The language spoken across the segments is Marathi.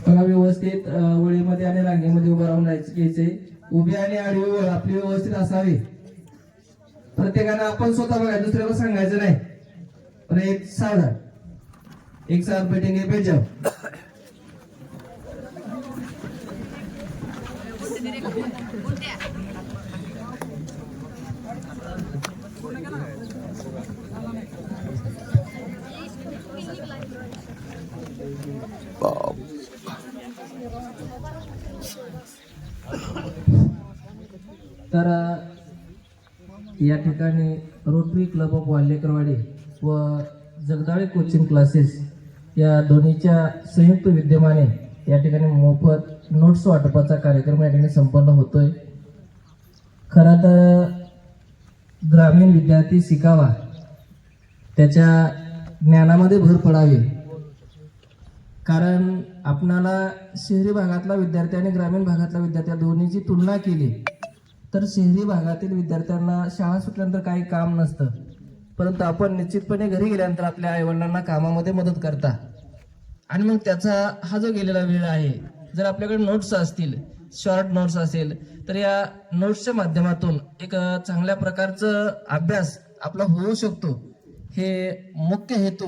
बघा, व्यवस्थित वळीमध्ये आणि रांगेमध्ये उभं राहून घ्यायचे. उभी आणि आडवी वळ आपली व्यवस्थित असावी. प्रत्येकानं आपण स्वतः बघा, दुसऱ्याला सांगायचं नाही. और एक साथ बैठेंगे, बैठ जाओ. तर या ठिकाणी रोटरी क्लब ऑफ वाल्हेकरवाडी व जगदाळे कोचिंग क्लासेस या दोन्हीच्या संयुक्त विद्यमाने या ठिकाणी मोफत नोट्स वाटपाचा कार्यक्रम या ठिकाणी संपन्न होतोय. खरं तर ग्रामीण विद्यार्थी शिकावा, त्याच्या ज्ञानामध्ये भर पडावी. कारण आपणाला शहरी भागातला विद्यार्थी आणि ग्रामीण भागातला विद्यार्थी दोन्हीची तुलना केली तर शहरी भागातील विद्यार्थ्यांना शाळा सुटल्यानंतर काही काम नसतं, परंतु आपण निश्चितपणे घरी गेल्यानंतर आपल्या आईवडिलांना कामामध्ये मदत करता. आणि मग त्याचा हा जो गेलेला वेळ आहे, जर आपल्याकडे नोट्स असतील, शॉर्ट नोट्स असेल, तर या नोट्सच्या माध्यमातून एक चांगल्या प्रकारचं अभ्यास आपला होऊ शकतो. हे मुख्य हेतू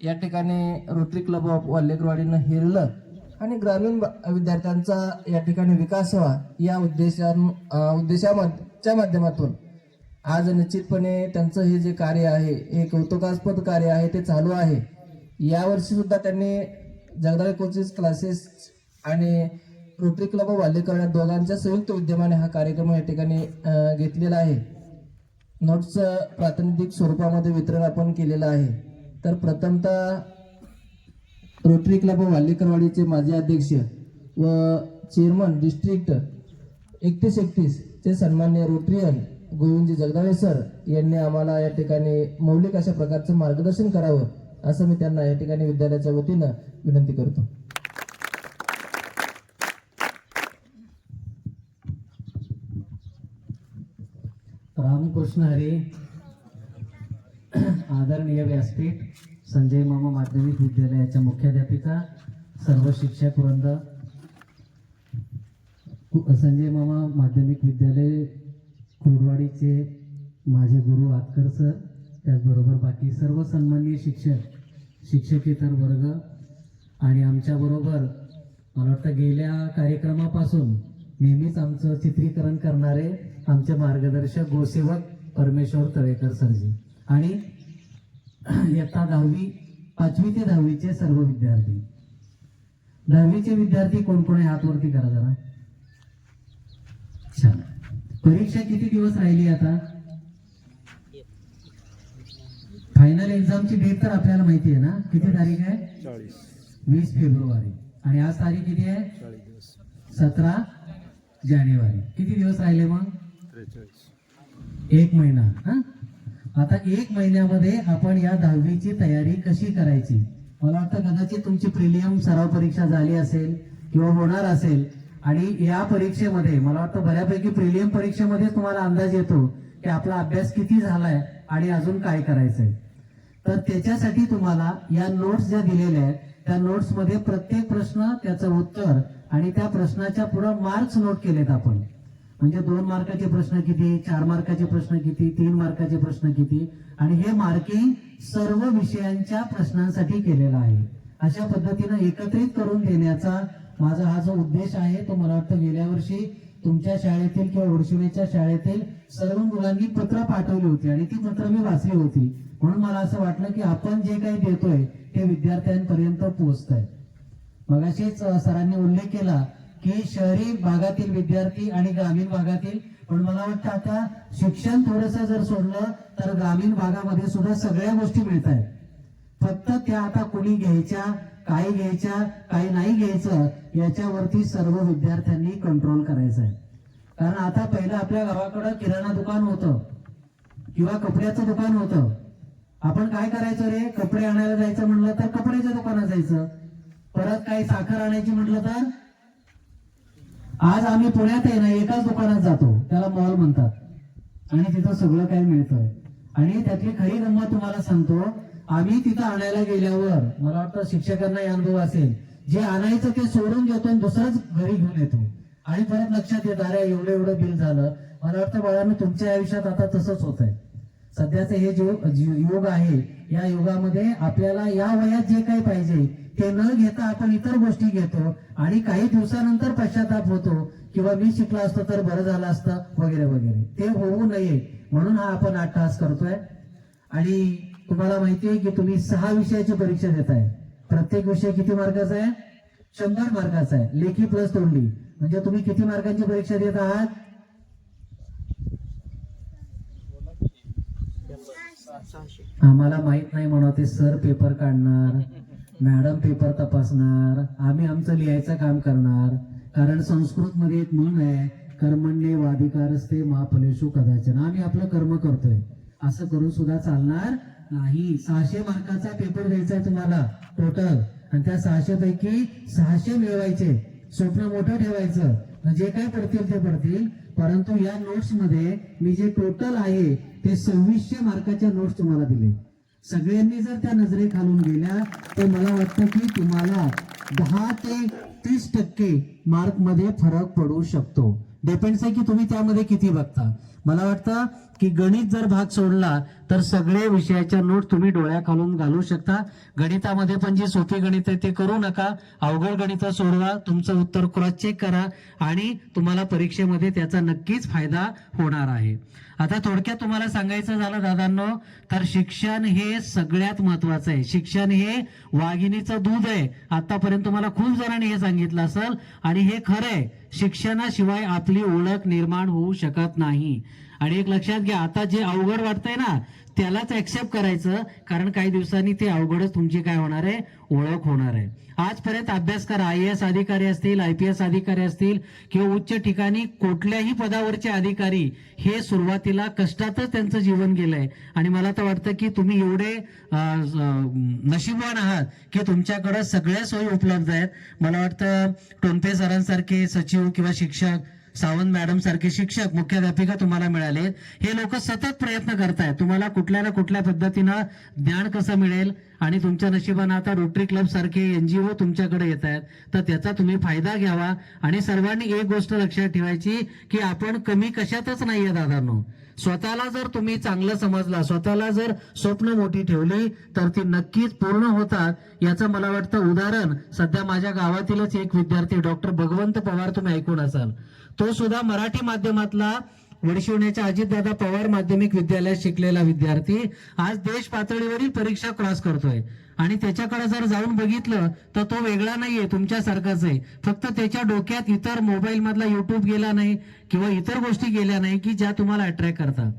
या ठिकाणी रोटरी क्लब ऑफ वाल्हेकरवाडीनं हेरलं आणि ग्रामीण विद्यार्थ्यांचा या ठिकाणी विकास व्हावा या उद्देशाच्या माध्यमातून आज निश्चितपणे त्यांचं हे जे कार्य आहे, हे कौतुकास्पद कार्य आहे, ते चालू आहे. यावर्षी सुद्धा त्यांनी जगदाळे कोचिंग क्लासेस आणि रोटरी क्लब ऑफ वाल्हेकर दोघांच्या संयुक्त विद्यमाने हा कार्यक्रम या ठिकाणी घेतलेला आहे. नोट्सचं प्रातिनिधिक स्वरूपामध्ये वितरण आपण केलेलं आहे. तर प्रथमतः रोटरी क्लब ऑफ वाल्हेकरवाडीचे माजी अध्यक्ष व चेअरमन डिस्ट्रिक्ट 31 चे सन्माननीय रोटरीयन गोविंदजी जगदाळे सर यांनी आम्हाला या ठिकाणी मौलिक अशा प्रकारचं मार्गदर्शन करावं, असं मी त्यांना या ठिकाणी विद्यालयाच्या वतीनं विनंती करतो. रामकृष्ण हरी. आदरणीय व्यासपीठ, संजय मामा माध्यमिक विद्यालयाच्या मुख्याध्यापिका, सर्व शिक्षक वृंद, संजय मामा माध्यमिक विद्यालय कुर्डवाडीचे माझे गुरु आतकर सर, त्याचबरोबर बाकी सर्व सन्माननीय शिक्षकेतर वर्ग आणि आमच्याबरोबर मला वाटतं गेल्या कार्यक्रमापासून नेहमीच आमचं चित्रीकरण करणारे आमचे मार्गदर्शक गोसेवक परमेश्वर तळेकर सरजी आणि इयत्ता 5वी ते 10वीचे सर्व विद्यार्थी. 10वीचे विद्यार्थी कोण कोण आहे हात वरती करा जरा. छान. परीक्षा किती दिवस राहिली आता? फायनल एक्झामची डेट तर आपल्याला माहिती आहे ना, किती तारीख आहे? 20 फेब्रुवारी. आणि आज तारीख किती आहे? 17 जानेवारी. किती दिवस राहिले मग? 1 महिना. आता 1 महिन्यामध्ये आपण या 10वीची तयारी कशी करायची? मला वाटतं कदाचित तुमची प्रिलियम सराव परीक्षा झाली असेल किंवा होणार असेल आणि या परीक्षेमध्ये मला वाटतं बऱ्यापैकी प्रिलियम परीक्षेमध्ये तुम्हाला अंदाज येतो की आपला अभ्यास किती झालाय आणि अजून काय करायचंय. तर त्याच्यासाठी तुम्हाला या नोट्स ज्या दिलेल्या आहेत त्या नोट्स मध्ये प्रत्येक प्रश्न, त्याचं उत्तर आणि त्या प्रश्नाच्या पुढे मार्क्स नोट केलेत आपण. म्हणजे 2 मार्काचे प्रश्न किती, 4 मार्काचे प्रश्न किती, 3 मार्काचे प्रश्न किती, आणि हे मार्किंग सर्व विषयांच्या प्रश्नांसाठी केलेलं आहे. अशा पद्धतीनं एकत्रित करून देण्याचा माझा हा जो उद्देश आहे तो मला वाटतं गेल्या वर्षी तुमच्या शाळेतील किंवा वडशिलेच्या शाळेतील सर्व मुलांनी पत्र पाठवली होती आणि ती पत्र मी वाचली होती. म्हणून मला असं वाटलं की आपण जे काही देतोय ते विद्यार्थ्यांपर्यंत पोहोचतंय. मगाशीच सरांनी उल्लेख केला की शहरी भागातील विद्यार्थी आणि ग्रामीण भागातील, पण मला वाटतं आता शिक्षण थोडंसं जर सोडलं तर ग्रामीण भागामध्ये सुद्धा सगळ्या गोष्टी मिळत आहेत. फक्त त्या आता कोणी घ्यायच्या, काही घ्यायच्या, काही नाही घ्यायचं याच्यावरती सर्व विद्यार्थ्यांनी कंट्रोल करायचं आहे. कारण आता पहिलं आपल्या गावाकडं किराणा दुकान होतं किंवा कपड्याचं दुकान होतं. आपण काय करायचं रे, कपडे आणायला जायचं म्हटलं तर कपड्याच्या दुकानात जायचं. परत काही साखर आणायची म्हटलं तर आज आम्ही पुण्यात आहे ना एकाच दुकानात जातो, त्याला मॉल म्हणतात, आणि तिथं सगळं काही मिळतंय. आणि त्यातली खरी गंमत तुम्हाला सांगतो, आम्ही तिथं आणायला गेल्यावर मला वाटतं शिक्षकांना अनुभव असेल जे आणायचं ते सोडून घेतो आणि दुसरंच घरी घेऊन येतो आणि परत लक्षात येत अरे एवढं एवढं बिल झालं. मला वाटतं बाळांनो तुमच्या आयुष्यात आता तसंच होत आहे. सध्याचं हे युग आहे, या युगामध्ये आपल्याला या वयात जे काही पाहिजे ते न घेता आपण इतर गोष्टी घेतो आणि काही दिवसानंतर पश्चाताप होतो किंवा मी शिकला असतो तर बरं झालं असतं वगैरे वगैरे. ते होऊ नये म्हणून हा आपण अट्टहास करतोय. आणि तुम्हाला माहिती आहे की तुम्ही 6 विषयाची परीक्षा देताय. प्रत्येक विषय किती मार्काचा आहे? 100 मार्काचा आहे, लेखी प्लस तोंडी. म्हणजे तुम्ही किती मार्कांची परीक्षा देत आहात? आम्हाला माहित नाही म्हणून ते सर पेपर काढणार, मॅडम पेपर तपासणार, आम्ही आमचं लिहायचं काम करणार. कारण संस्कृत मध्ये एक म्हण आहे, कर्मण्येवाधिकारस्ते मा फलेषु कदाचन. आम्ही आपलं कर्म करतोय, असं करून सुद्धा चालणार नाही. 600 मार्काचा पेपर द्यायचा आहे तुम्हाला टोटल, आणि त्या 600 पैकी 600 मिळवायचे. स्वप्न मोठं ठेवायचं, जे काय पडतील ते पडतील. परंतु या नोट्स मध्ये मी जे टोटल आहे ते 2600 मार्काच्या नोट्स तुम्हाला दिले. सगळ्यांनी जर त्या नजरेखालून गेल्या तर मला वाटतं की तुम्हाला 10 ते 30% मार्क मध्ये फरक पडू शकतो. डिपेंड्स आहे की तुम्ही त्यामध्ये किती बघता. मला वाटतं की गणित जर भाग सोडला तर सगळे विषयाच्या नोट तुम्ही डोळ्याखालून घालू शकता. गणितामध्ये पण जी सोपी गणित आहे ते करू नका, अवघड गणित सोडवा, तुमचं उत्तर क्रॉस चेक करा आणि तुम्हाला परीक्षेमध्ये त्याचा नक्कीच फायदा होणार आहे. आता थोडक्यात तुम्हाला सांगायचं झालं दादांनो, तर शिक्षण हे सगळ्यात महत्वाचं आहे. शिक्षण हे वाघिणीचं दूध आहे. आतापर्यंत तुम्हाला खूप जणांनी हे सांगितलं असेल आणि हे खरं आहे. शिक्षणाशिवाय आपली ओळख निर्माण होऊ शकत नाही. आणि एक लक्षात घ्या, आता जे अवघड वाटतंय ना त्यालाच ऍक्सेप्ट करायचं, कारण काही दिवसांनी ते अवघडच तुमची काय होणार आहे, ओळख होणार आहे. आजपर्यंत अभ्यास करा, IAS अधिकारी असतील, IPS अधिकारी असतील किंवा उच्च ठिकाणी कुठल्याही पदावरचे अधिकारी, हे सुरुवातीला कष्टातच त्यांचं जीवन गेलंय. आणि मला तर वाटतं की तुम्ही एवढे नशीबवान आहात की तुमच्याकडे सगळ्या सोयी उपलब्ध आहेत. मला वाटतं टोनपे सरांसारखे सचिव किंवा शिक्षक, सावंत मॅडम सारखे शिक्षक, मुख्याध्यापिका तुम्हाला मिळाले. हे लोक सतत प्रयत्न करतायत तुम्हाला कुठल्या ना कुठल्या पद्धतीनं ज्ञान कसं मिळेल. आणि तुमच्या नशिबानं आता रोटरी क्लब सारखे NGO तुमच्याकडे येत आहेत, तर त्याचा तुम्ही फायदा घ्यावा. आणि सर्वांनी एक गोष्ट लक्षात ठेवायची की आपण कमी कशातच नाहीये दादांनो. स्वतःला जर तुम्ही चांगलं समजला, स्वतःला जर स्वप्न मोठी ठेवली तर ती नक्कीच पूर्ण होतात. याचं मला वाटतं उदाहरण सध्या माझ्या गावातीलच एक विद्यार्थी डॉक्टर भगवंत पवार, तुम्ही ऐकून असाल. तो सुद्धा मराठी माध्यमातला वडशिवण्याच्या अजितदादा पवार माध्यमिक विद्यालयात शिकलेला विद्यार्थी आज देश पातळीवरील परीक्षा क्रॉस करतोय. आणि त्याच्याकडे जर जाऊन बघितलं तर तो वेगळा नाहीये, तुमच्यासारखाच आहे. फक्त त्याच्या डोक्यात इतर मोबाईल मधला युट्यूब गेला नाही किंवा इतर गोष्टी गेल्या नाही की ज्या तुम्हाला अट्रॅक्ट करतात.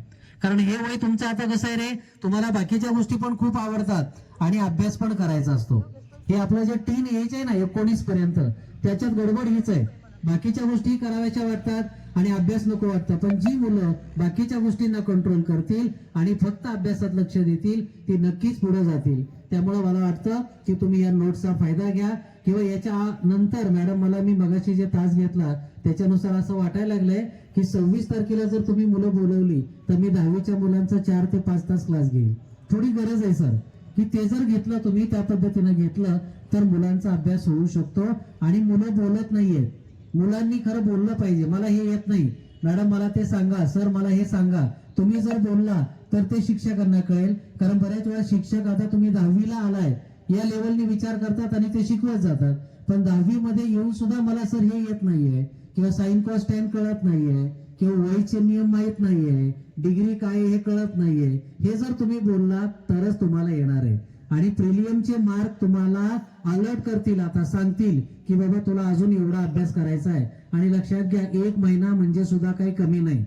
कारण हे वय तुमचं आता कसं आहे रे, तुम्हाला बाकीच्या गोष्टी पण खूप आवडतात आणि अभ्यास पण करायचा असतो. हे आपलं जे टीन एज आहे ना 19 पर्यंत, त्याच्यात गडबड हीच आहे. बाकीच्या गोष्टी कराव्याच्या वाटतात आणि अभ्यास नको वाटतं. पण जी मुलं बाकीच्या गोष्टींना कंट्रोल करतील आणि फक्त अभ्यासात लक्ष देतील ती नक्कीच पुढे जातील. त्यामुळे मला वाटतं की तुम्ही या नोट्सचा फायदा घ्या. किंवा याच्या नंतर मॅडम, मला मी मगाशी जे तास घेतला त्याच्यानुसार असं वाटायला लागलंय की 26 तारखेला जर तुम्ही मुलं बोलवली तर मी 10वीच्या मुलांचा 4 ते 5 तास क्लास घेईल. थोडी गरज आहे सर की ते जर घेतलं, तुम्ही त्या पद्धतीनं घेतलं तर मुलांचा अभ्यास होऊ शकतो. आणि मुलं बोलत नाहीयेत, मुलांनी खरं बोललं पाहिजे. मला हे येत नाही मॅडम, मला ते सांगा, सर मला हे सांगा. तुम्ही जर बोलला तर ते शिक्षकांना कळेल. कारण बऱ्याच वेळा शिक्षक, आता तुम्ही 10वीला आलाय या लेवलनी विचार करतात आणि ते शिकवत जातात. पण 10वी मध्ये येऊन सुद्धा मला सर हे येत नाहीये किंवा साइन कॉस टेन कळत नाहीये किंवा वयचे नियम माहित नाहीये, डिग्री काय हे कळत नाहीये. हे जर तुम्ही बोलला तरच तुम्हाला येणार आहे. आणि प्रिलियमचे मार्क तुम्हाला अलर्ट करतील, आता सांगतील की बाबा तुला अजून एवढा अभ्यास करायचा आहे. आणि लक्षात घ्या, 1 महिना म्हणजे सुद्धा काही कमी नाही.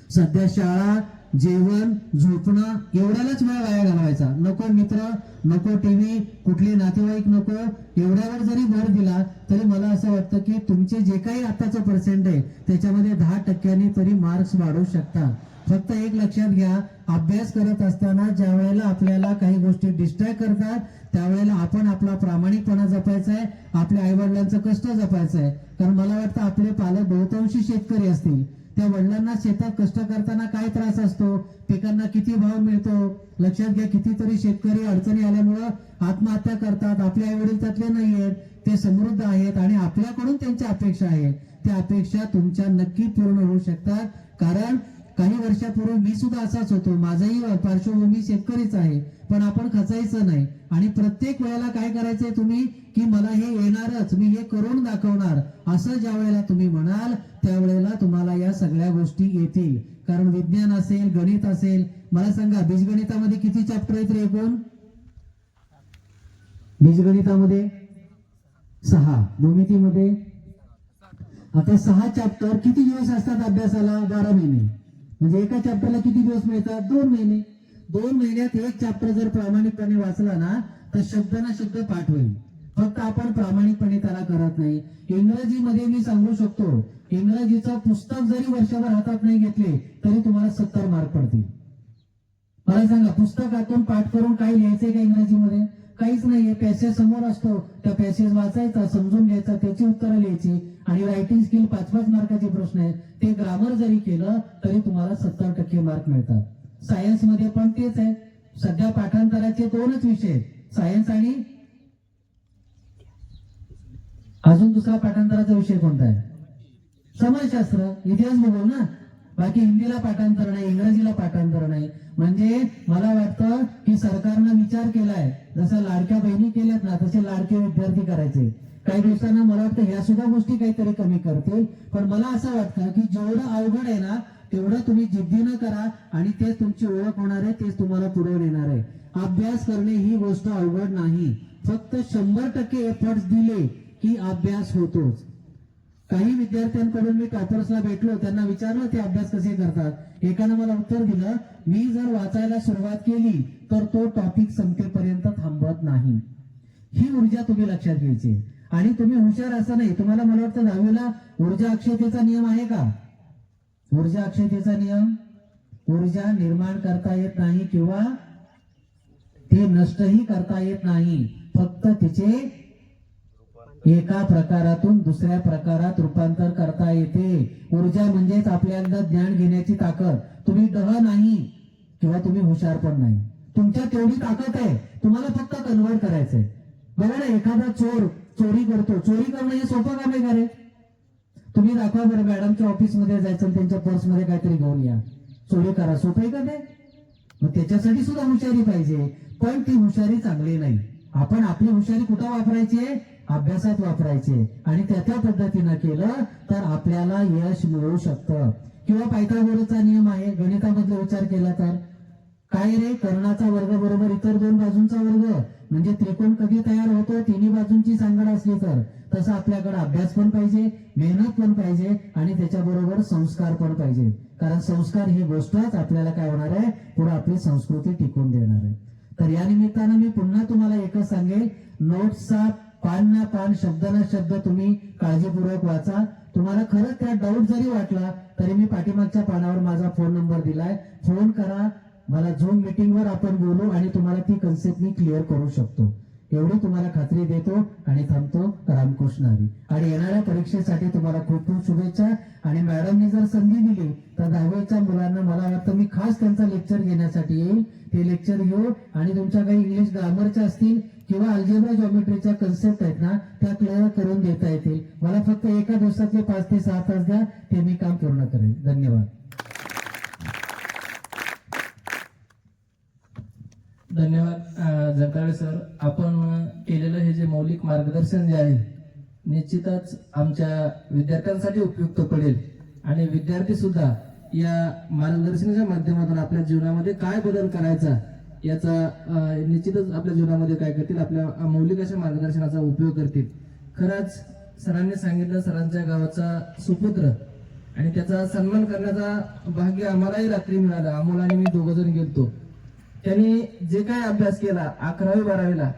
सध्या शाळा, जेवण, झोपणं एवढ्यालाच वेळ वाया घालवायचा नको. मित्र नको, टीव्ही, कुठले नातेवाईक नको. एवढ्यावर जरी भर दिला तरी मला असं वाटतं की तुमचे जे काही आताचं पर्सेंट आहे त्याच्यामध्ये 10% तरी मार्क्स वाढवू शकता. फक्त एक लक्षात घ्या, अभ्यास करत असताना ज्या वेळेला आपल्याला काही गोष्टी डिस्ट्रॅक्ट करतात त्यावेळेला आपण आपला प्रामाणिकपणा जपायचा आहे, आपल्या आईवडिलांचं कष्ट जपायचं आहे. कारण मला वाटतं आपले पालक बहुतांशी शेतकरी असतील, त्या वडिलांना शेतात कष्ट करताना काय त्रास असतो, पिकांना किती भाव मिळतो, लक्षात घ्या. कितीतरी शेतकरी अडचणी आल्यामुळं आत्महत्या करतात. आपले आई वडील त्यातले नाही आहेत, ते समृद्ध आहेत आणि आपल्याकडून त्यांच्या अपेक्षा आहेत. त्या अपेक्षा तुमच्या नक्की पूर्ण होऊ शकतात. कारण काही वर्षापूर्वी मी सुद्धा असाच होतो. माझाही पार्श्वभूमी शेतकरीच आहे, पण आपण खचायचं नाही. आणि प्रत्येक वेळेला काय करायचंय तुम्ही, की मला हे येणारच, मी हे करून दाखवणार, असं ज्या वेळेला तुम्ही म्हणाल त्यावेळेला तुम्हाला या सगळ्या गोष्टी येतील. कारण विज्ञान असेल, गणित असेल, मला सांगा बीजगणितामध्ये किती चॅप्टर आहेत रे एकूण? बीजगणितामध्ये 6, भूमितीमध्ये आता 6 चॅप्टर. किती दिवस असतात अभ्यासाला? 12 महिने. म्हणजे एका चॅप्टरला किती दिवस मिळतात? 2 महिने. 2 महिन्यात एक चॅप्टर जर प्रामाणिकपणे वाचला ना तर शब्द ना शब्द पाठ होईल. फक्त आपण प्रामाणिकपणे त्याला करत नाही. इंग्रजीमध्ये मी सांगू शकतो, इंग्रजीचं पुस्तक जरी वर्षभर हातात नाही घेतले तरी तुम्हाला 70 मार्क पडतील. मला सांगा, पुस्तकातून पाठ करून काही लिहायचंय का इंग्रजीमध्ये? काहीच नाहीये. पॅसेज समोर असतो, त्या पॅसेज वाचायचा, समजून घ्यायचा, त्याची उत्तरं लिहायची. आणि रायटिंग स्किल 5-5 मार्काचे प्रश्न आहेत, ते ग्रामर जरी केलं तरी तुम्हाला 70% मार्क मिळतात. सायन्स मध्ये पण तेच आहे. सध्या पाठांतराचे 2च विषय आहेत, सायन्स आणि अजून दुसरा पाठांतराचा विषय कोणता आहे? समाजशास्त्र, इतिहास भूगोल ना. बाकी हिंदीला पाठांतर नाही, इंग्रजीला पाठांतर नाही. म्हणजे मला वाटतं की सरकारनं विचार केलाय, जसा लाडक्या बहिणी केल्यात ना तसे लाडके विद्यार्थी करायचे. काही दिवसांना मला वाटतं ह्या सुद्धा गोष्टी काहीतरी कमी करतील. पण मला असं वाटतं की जेवढं अवघड आहे ना तेवढं तुम्ही जिद्दीनं करा आणि तेच तुमची ओळख होणार आहे, तेच तुम्हाला पुढे नेणार आहे. अभ्यास करणे ही गोष्ट अवघड नाही. फक्त 100% एफर्ट्स दिले की अभ्यास होतोच. काही विद्यार्थ्यांकडून मी टॉपर्सला भेटलो, त्यांना विचारलं ते अभ्यास कसे करतात. एकानं मला उत्तर दिलं, मी जर वाचायला सुरुवात केली तर तो टॉपिक संपेपर्यंत थांबत नाही. ही ऊर्जा तुम्ही लक्षात घ्यायची. आणि तुम्ही हुशार असं नाही. तुम्हाला मला वाटतं 10वीला ऊर्जा अक्षयतेचा नियम आहे का? ऊर्जा अक्षयतेचा नियम, ऊर्जा निर्माण करता येत नाही किंवा ते नष्टही करता येत नाही, फक्त तिचे एका प्रकारातून दुसऱ्या प्रकारात रूपांतर करता येते. ऊर्जा म्हणजेच आपल्याला ज्ञान घेण्याची ताकद. तुम्ही डह नाही किंवा तुम्ही हुशार पण नाही, तुमच्या तेवढी ताकद आहे, तुम्हाला फक्त कन्वर्ट करायचंय. बघा ना, एखादा चोर चोरी करतो, चोरी करणं हे सोपं काम आहे का रे? तुम्ही दाखवा बरं, मॅडमच्या ऑफिसमध्ये जायचं, त्यांच्या पर्समध्ये काहीतरी घेऊन या, चोरी करा, सोपं आहे का ते? मग त्याच्यासाठी सुद्धा हुशारी पाहिजे, पण ती हुशारी चांगली नाही. आपण आपली हुशारी कुठं वापरायची? अभ्यासात वापरायचे. आणि त्या पद्धतीनं केलं तर आपल्याला यश मिळू शकतं. किंवा पायथागोरसचा नियम आहे, गणितामधला विचार केला तर काय रे, कर्णाचा वर्ग बरोबर इतर 2 बाजूंचा वर्ग. म्हणजे त्रिकोण कधी तयार होतो? तिन्ही बाजूंची सांगड असली तर. तसं आपल्याकडे अभ्यास पण पाहिजे, मेहनत पण पाहिजे आणि त्याच्याबरोबर संस्कार पण पाहिजे. कारण संस्कार ही गोष्टच आपल्याला काय होणार आहे, पुढे आपली संस्कृती टिकून देणार आहे. तर या निमित्तानं मी पुन्हा तुम्हाला एकच सांगेल, नोट्सचा पान ना पान, शब्द ना शब्द तुम्ही काळजीपूर्वक वाचा. तुम्हाला खरंच त्या डाऊट जरी वाटला तरी मी पाठीमागच्या पानावर माझा फोन नंबर दिलाय, फोन करा मला. झूम मीटिंगवर आपण बोलू आणि तुम्हाला ती कन्सेप्ट मी क्लिअर करू शकतो, एवढी तुम्हाला खात्री देतो आणि थांबतो. रामकृष्ण हरी. आणि येणाऱ्या परीक्षेसाठी तुम्हाला खूप खूप शुभेच्छा. आणि मॅडमनी जर संधी दिली तर 10वीच्या मुलांना मला वाटतं मी खास त्यांचा लेक्चर घेण्यासाठी येईल. ते लेक्चर घेऊ आणि तुमच्या काही इंग्लिश ग्रामरच्या असतील किंवा अल्जेब्रा जॉमेट्रीच्या कन्सेप्ट आहेत ना त्या क्लिअर करून देता येतील. मला फक्त एका दिवसातले 5 ते 6 तास द्या, ते मी काम पूर्ण करेन. धन्यवाद. धन्यवाद जगदाळे सर. आपण केलेलं हे जे मौलिक मार्गदर्शन जे आहे निश्चितच आमच्या विद्यार्थ्यांसाठी उपयुक्त पडेल आणि विद्यार्थी सुद्धा या मार्गदर्शनाच्या माध्यमातून आपल्या जीवनामध्ये काय बदल करायचा याचा निश्चितच आपल्या जीवनामध्ये काय करतील, आपल्या मौलिक अशा मार्गदर्शनाचा उपयोग करतील. खरंच सरांनी सांगितलं, सरांच्या गावाचा सुपुत्र आणि त्याचा सन्मान करण्याचा भाग्य आम्हालाही रात्री मिळालं. अमोल आणि मी 2 जण गेलतो. त्यांनी जे काय अभ्यास केला 11वी 12वीला,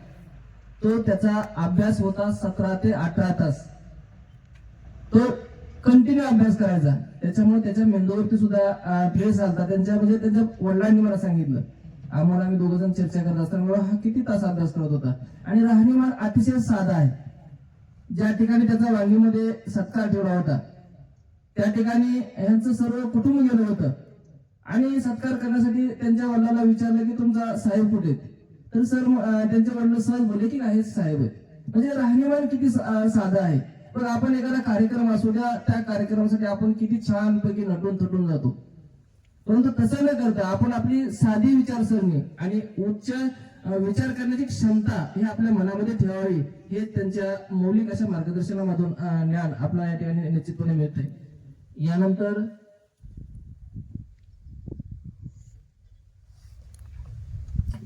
तो त्याचा अभ्यास होता 17 ते 18 तास. तो कंटिन्यू अभ्यास करायचा. त्याच्यामुळे त्याच्या मेंदूवरती सुद्धा ट्रेस आलता. त्यांच्या वडिलांनी मला सांगितलं. आम्हाला आम्ही 2 जण चर्चा करत असताना हा किती तास अभ्यास करत होता. आणि राहणीमान अतिशय साधा आहे. ज्या ठिकाणी त्याचा वांगीमध्ये सत्कार ठेवला होता त्या ठिकाणी यांचं सर्व कुटुंब गेलं होतं आणि सत्कार करण्यासाठी त्यांच्या वडिलांना विचारलं की तुमचा साहेब कुठे आहेत? तर सर त्यांचे वडील सहज बोलले की नाही साहेब आहेत. म्हणजे राहणीमान किती साधं आहे. पण आपण एखादा कार्यक्रम असू द्या, त्या कार्यक्रमासाठी आपण किती छानपैकी नटून थटून जातो. परंतु तसं न करता आपण आपली साधी विचारसरणी आणि उच्च विचार करण्याची क्षमता ही आपल्या मनामध्ये ठेवावी, हे त्यांच्या मौलिक अशा मार्गदर्शनामधून ज्ञान आपल्याला या ठिकाणी निश्चितपणे मिळतंय. यानंतर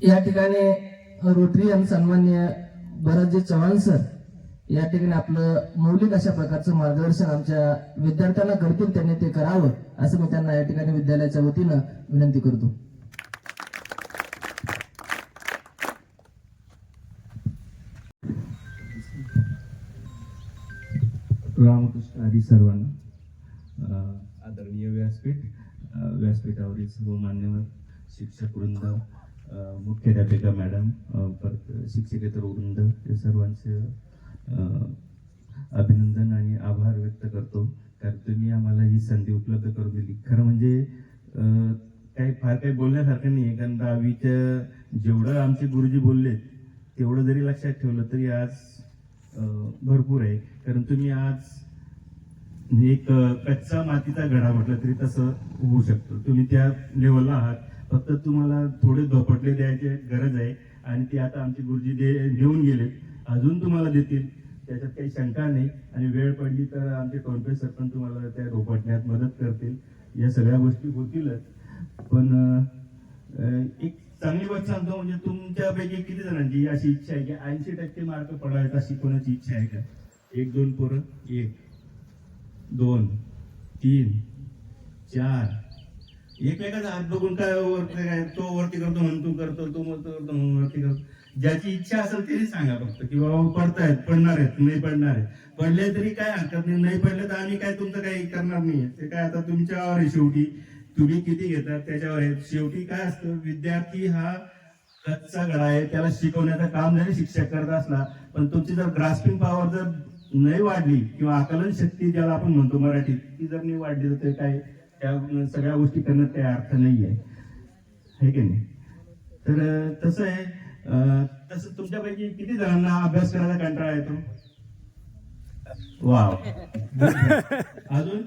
या ठिकाणी रोटरी आणि सन्मान्य भरतजी चव्हाण सर या ठिकाणी आपलं मौलिक अशा प्रकारचं मार्गदर्शन आमच्या विद्यार्थ्यांना करतील, त्यांनी ते करावं असं मी त्यांना या ठिकाणी विद्यालयाच्या वतीनं विनंती करतो. रामकृष्ण आदी सर्वांना. आदरणीय व्यासपीठावरील सर्व मान्यवर शिक्षक वृंद, मुख्याध्यापिका मॅडम, परत शिक्षकेतर वृंद, या सर्वांचे अभिनंदन आणि आभार व्यक्त करतो, कारण तुम्ही आम्हाला ही संधी उपलब्ध करून दिली. खरं म्हणजे काही बोलण्यासारखं नाही आहे, कारण 10वीच्या जेवढं आमचे गुरुजी बोलले तेवढं जरी लक्षात ठेवलं तरी आज भरपूर आहे. कारण तुम्ही आज एक कच्चा मातीचा घडा म्हटलं तरी तसं होऊ शकतं. तुम्ही त्या लेवलला आहात, फक्त तुम्हाला थोडे धोपटले द्यायची गरज आहे आणि ते आता आमचे गुरुजी देऊन गेले, अजून तुम्हाला देतील, त्याच्यात काही शंका नाही. आणि वेळ पडली तर आमचे टोनपे सर पण तुम्हाला त्या धोपटण्यात मदत करतील. या सगळ्या गोष्टी होतीलच. पण एक चांगली गोष्ट सांगतो, म्हणजे तुमच्यापैकी किती जणांची अशी इच्छा आहे की 80% मार्क पडावेत, अशी कोणाची इच्छा आहे का? 1-2 पोरं? 1, 2, 3, 4. एकमेकाचा हात बघून काय तो वरती करतो म्हणून तू करतो, तो करतो म्हणून वरती करतो. ज्याची इच्छा असेल तरी सांगा फक्त की बाबा पडतायत, पडणार आहेत, नाही पडणार आहे. पडले तरी काय हरकत नाही, नाही पडले तर आम्ही काय तुमचं काही करणार नाही. ते काय आता तुमच्यावर आहे, शेवटी तुम्ही किती घेतात त्याच्यावर आहे. शेवटी काय असतं, विद्यार्थी हा कच्चा घडा आहे, त्याला शिकवण्याचं काम जरी शिक्षक करत असला, पण तुमची जर ग्रास्पिंग पॉवर जर नाही वाढली किंवा आकलन शक्ती ज्याला आपण म्हणतो मराठीत, ती जर नाही वाढली तर ते काय त्या सगळ्या गोष्टी करण्यात काही अर्थ नाही आहे की नाही. तर तसं आहे. तसं तुमच्यापैकी किती जणांना अभ्यास करायचा कंटाळा येतो? वाव. अजून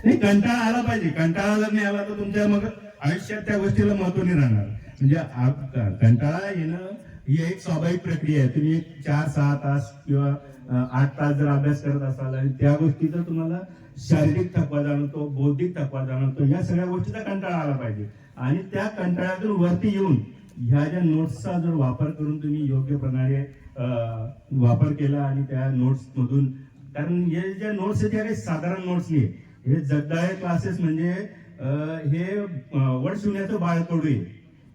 नाही, कंटाळा आला पाहिजे. कंटाळा जर नाही आला तर तुमच्या मग आयुष्यात त्या गोष्टीला महत्व नाही राहणार. म्हणजे कंटाळा येणं ही एक स्वाभाविक प्रक्रिया आहे. तुम्ही 4-6 तास किंवा 8 तास जर अभ्यास करत असाल आणि त्या गोष्टीचा तुम्हाला शारीरिक थकवा जाणवतो, बौद्धिक थकवा जाणवतो, या सगळ्या गोष्टीचा कंटाळा आला पाहिजे. आणि त्या कंटाळ्यातून वरती येऊन ह्या ज्या नोट्सचा जर वापर करून तुम्ही योग्य प्रकारे वापर केला आणि त्या नोट्स मधून, कारण हे ज्या नोट्स आहेत त्या काही साधारण नोट्स नाही, हे जगदाळे क्लासेस म्हणजे हे वडशिवण्याचं बाळकडू आहे.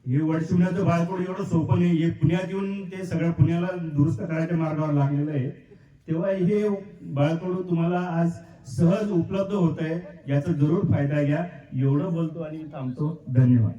हे वडशिवण्याचं बाळकडू एवढं सोपं नाही. हे पुण्यात येऊन ते सगळं पुण्याला दुरुस्त करायच्या मार्गावर लागलेलं आहे. तेव्हा हे बाळकडू तुम्हाला आज सहज उपलब्ध होत आहे, याचा जरूर फायदा घ्या. एवढं बोलतो आणि थांबतो. धन्यवाद.